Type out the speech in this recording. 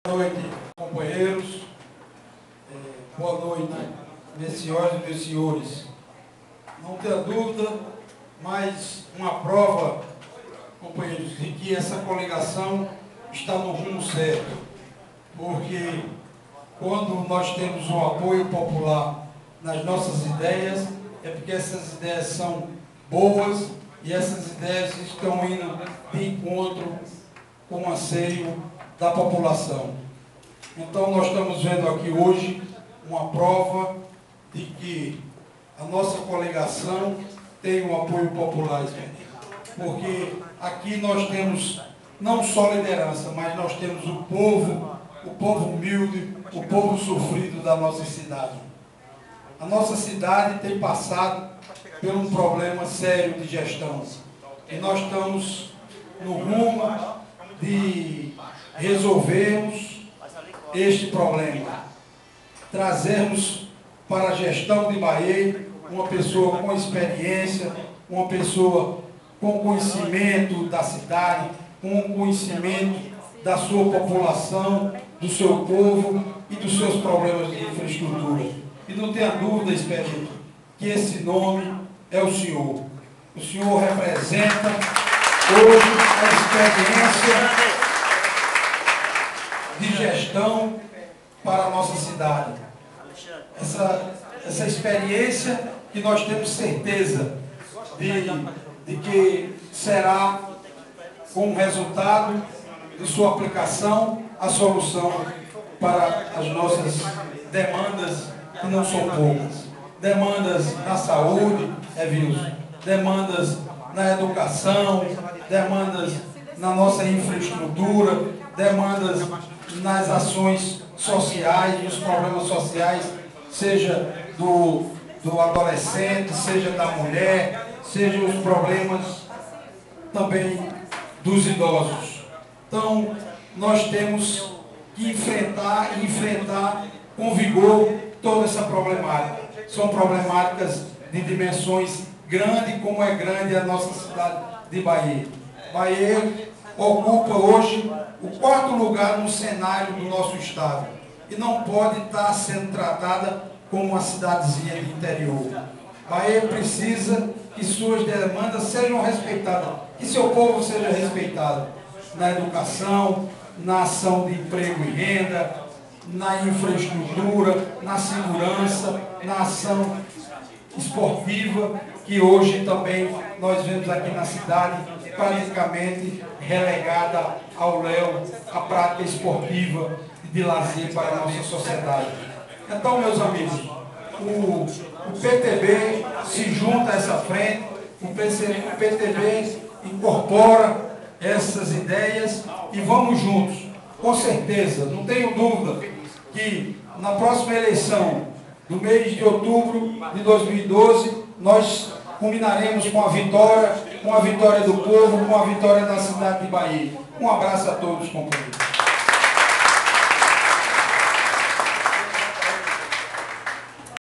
Boa noite, companheiros. Boa noite, meus senhores e meus senhores. Não tenha dúvida, mas uma prova, companheiros, de que essa coligação está no rumo certo. Porque quando nós temos o apoio popular nas nossas ideias, é porque essas ideias são boas e essas ideias estão indo de encontro com o anseio da população. Então nós estamos vendo aqui hoje uma prova de que a nossa coligação tem um apoio popular, porque aqui nós temos não só liderança, mas nós temos o povo humilde, o povo sofrido da nossa cidade. A nossa cidade tem passado por um problema sério de gestão e nós estamos no rumo de resolvermos este problema, trazermos para a gestão de Bahia uma pessoa com experiência, uma pessoa com conhecimento da cidade, com conhecimento da sua população, do seu povo e dos seus problemas de infraestrutura. E não tenha dúvida, Expedito, que esse nome é o senhor. O senhor representa hoje a experiência de gestão para a nossa cidade. Essa experiência que nós temos certeza de que será, como resultado de sua aplicação, a solução para as nossas demandas, que não são poucas. Demandas na saúde, Wilson, demandas na educação, demandas na nossa infraestrutura, demandas nas ações sociais, nos problemas sociais, seja do adolescente, seja da mulher, seja os problemas também dos idosos. Então, nós temos que enfrentar com vigor toda essa problemática. São problemáticas de dimensões grandes, como é grande a nossa cidade de Bahia. Bahia ocupa hoje o 4º lugar no cenário do nosso estado e não pode estar sendo tratada como uma cidadezinha de interior. Bahia precisa que suas demandas sejam respeitadas, que seu povo seja respeitado na educação, na ação de emprego e renda, na infraestrutura, na segurança, na ação esportiva, que hoje também nós vemos aqui na cidade praticamente relegada ao léu, a prática esportiva e de lazer para a nossa sociedade. Então, meus amigos, o PTB se junta a essa frente, o PTB incorpora essas ideias e vamos juntos. Com certeza, não tenho dúvida que na próxima eleição, no mês de outubro de 2012, nós culminaremos com a vitória do povo, com a vitória da cidade de Bahia. Um abraço a todos, companheiros.